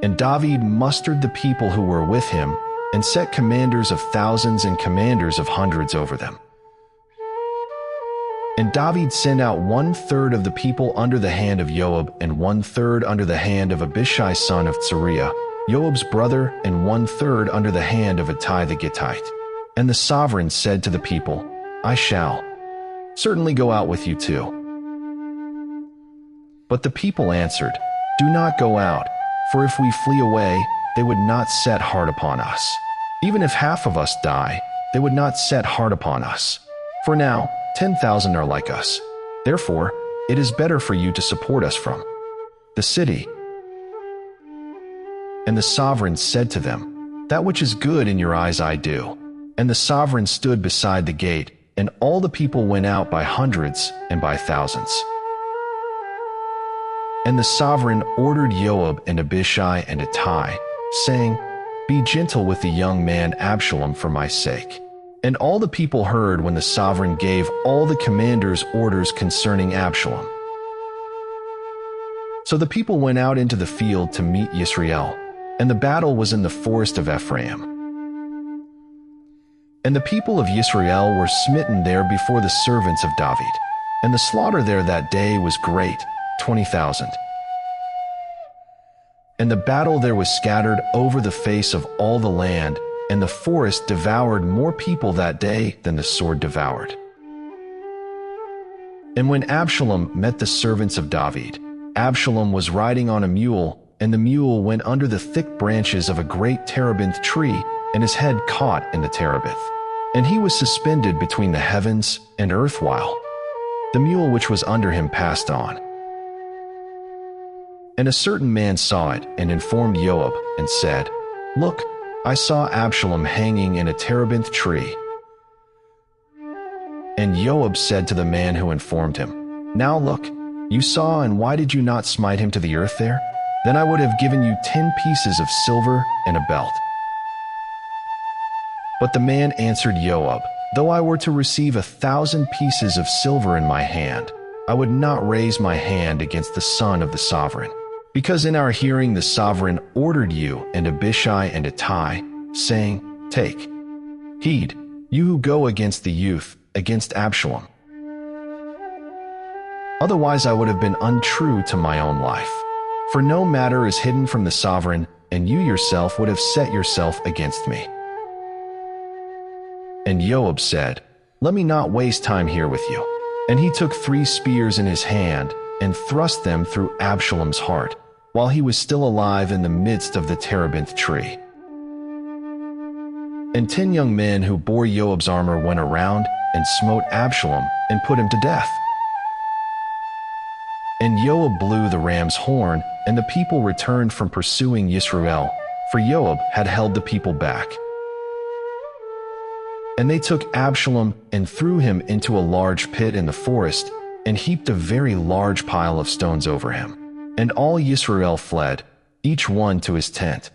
And David mustered the people who were with him, and set commanders of thousands and commanders of hundreds over them. And David sent out 1/3 of the people under the hand of Joab, and 1/3 under the hand of Abishai son of Zeruiah, Joab's brother, and 1/3 under the hand of Ittai the Gittite. And the sovereign said to the people, I shall certainly go out with you too. But the people answered, Do not go out, for if we flee away, they would not set heart upon us. Even if half of us die, they would not set heart upon us. For now, 10,000 are like us. Therefore, it is better for you to support us from the city. And the sovereign said to them, That which is good in your eyes I do. And the sovereign stood beside the gate, and all the people went out by hundreds and by thousands. And the sovereign ordered Joab and Abishai and Ittai, saying, Be gentle with the young man Absalom for my sake. And all the people heard when the sovereign gave all the commanders orders concerning Absalom. So the people went out into the field to meet Yisrael, and the battle was in the forest of Ephraim. And the people of Yisrael were smitten there before the servants of David, and the slaughter there that day was great, 20,000. And the battle there was scattered over the face of all the land, and the forest devoured more people that day than the sword devoured. And when Absalom met the servants of David, Absalom was riding on a mule, and the mule went under the thick branches of a great terebinth tree, and his head caught in the terebinth. And he was suspended between the heavens and earth while the mule which was under him passed on. And a certain man saw it, and informed Joab, and said, Look, I saw Absalom hanging in a terebinth tree. And Joab said to the man who informed him, Now look, you saw, and why did you not smite him to the earth there? Then I would have given you 10 pieces of silver and a belt. But the man answered Joab, Though I were to receive 1,000 pieces of silver in my hand, I would not raise my hand against the son of the sovereign. Because in our hearing the sovereign ordered you and Abishai and Ittai, saying, Take heed, you who go against the youth, against Absalom. Otherwise I would have been untrue to my own life. For no matter is hidden from the sovereign, and you yourself would have set yourself against me. And Joab said, Let me not waste time here with you. And he took 3 spears in his hand, and thrust them through Absalom's heart, while he was still alive in the midst of the terebinth tree. And 10 young men who bore Joab's armor went around, and smote Absalom, and put him to death. And Joab blew the ram's horn, and the people returned from pursuing Yisrael, for Joab had held the people back. And they took Absalom, and threw him into a large pit in the forest, and heaped a very large pile of stones over him. And all Yisrael fled, each one to his tent.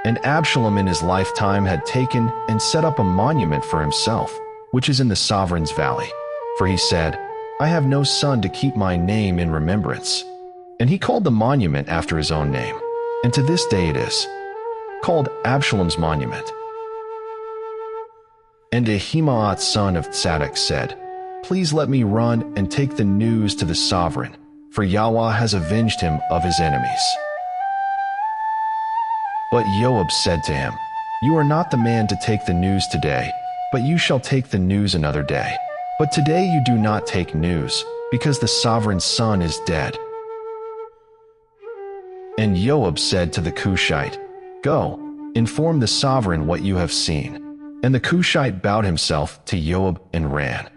And Absalom in his lifetime had taken and set up a monument for himself, which is in the sovereign's valley. For he said, I have no son to keep my name in remembrance. And he called the monument after his own name, and to this day it is called Absalom's monument. And Ahimaaz son of Tzadok said, Please let me run and take the news to the sovereign, for Yahweh has avenged him of his enemies. But Joab said to him, You are not the man to take the news today, but you shall take the news another day. But today you do not take news, because the sovereign's son is dead. And Joab said to the Cushite, Go, inform the sovereign what you have seen. And the Cushite bowed himself to Joab and ran.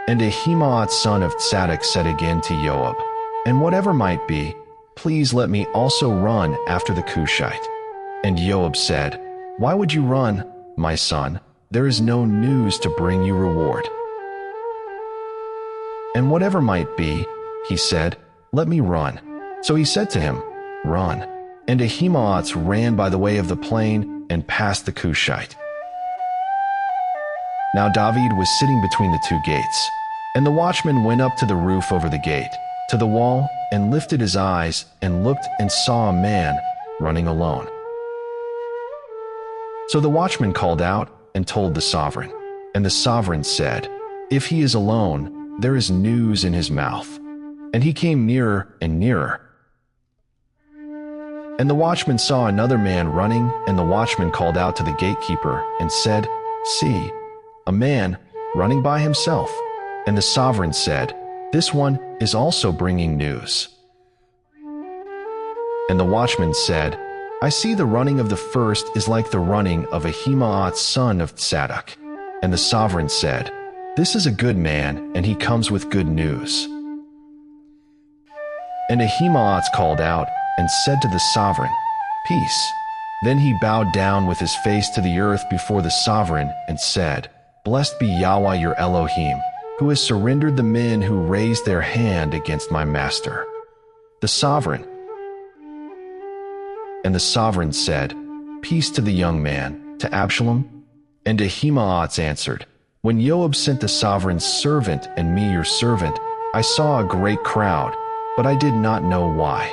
And Ahimaaz son of Tzadok said again to Joab, And whatever might be, please let me also run after the Cushite. And Joab said, Why would you run, my son? There is no news to bring you reward. And whatever might be, he said, Let me run. So he said to him, Run. And Ahimaaz ran by the way of the plain and passed the Cushite. Now David was sitting between the 2 gates, and the watchman went up to the roof over the gate, to the wall and lifted his eyes and looked and saw a man running alone. So the watchman called out and told the sovereign. And the sovereign said, "If he is alone, there is news in his mouth." And he came nearer and nearer. And the watchman saw another man running, and the watchman called out to the gatekeeper and said, "See, a man running by himself." And the sovereign said, "This one is also bringing news." And the watchman said, "I see the running of the first is like the running of Ahimaaz son of Zadok." And the sovereign said, "This is a good man, and he comes with good news." And Ahimaaz called out and said to the sovereign, "Peace." Then he bowed down with his face to the earth before the sovereign and said, "Blessed be Yahweh your Elohim, who has surrendered the men who raised their hand against my master, the sovereign." And the sovereign said, "Peace to the young man, to Absalom." And Ahimaaz answered, "When Joab sent the sovereign's servant and me your servant, I saw a great crowd, but I did not know why."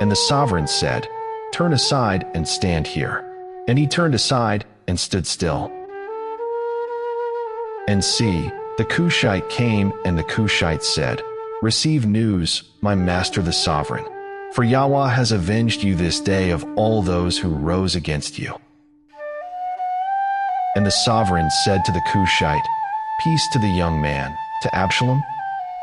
And the sovereign said, "Turn aside and stand here." And he turned aside and stood still. And see, the Cushite came, and the Cushite said, "Receive news, my master the sovereign, for Yahweh has avenged you this day of all those who rose against you." And the sovereign said to the Cushite, "Peace to the young man, to Absalom."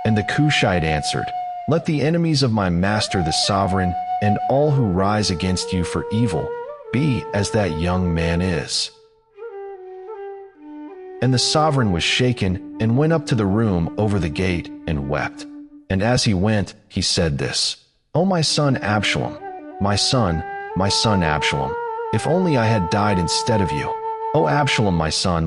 And the Cushite answered, "Let the enemies of my master the sovereign, and all who rise against you for evil, be as that young man is." And the sovereign was shaken, and went up to the room over the gate, and wept. And as he went, he said this, "O my son Absalom, my son Absalom, if only I had died instead of you. O Absalom, my son,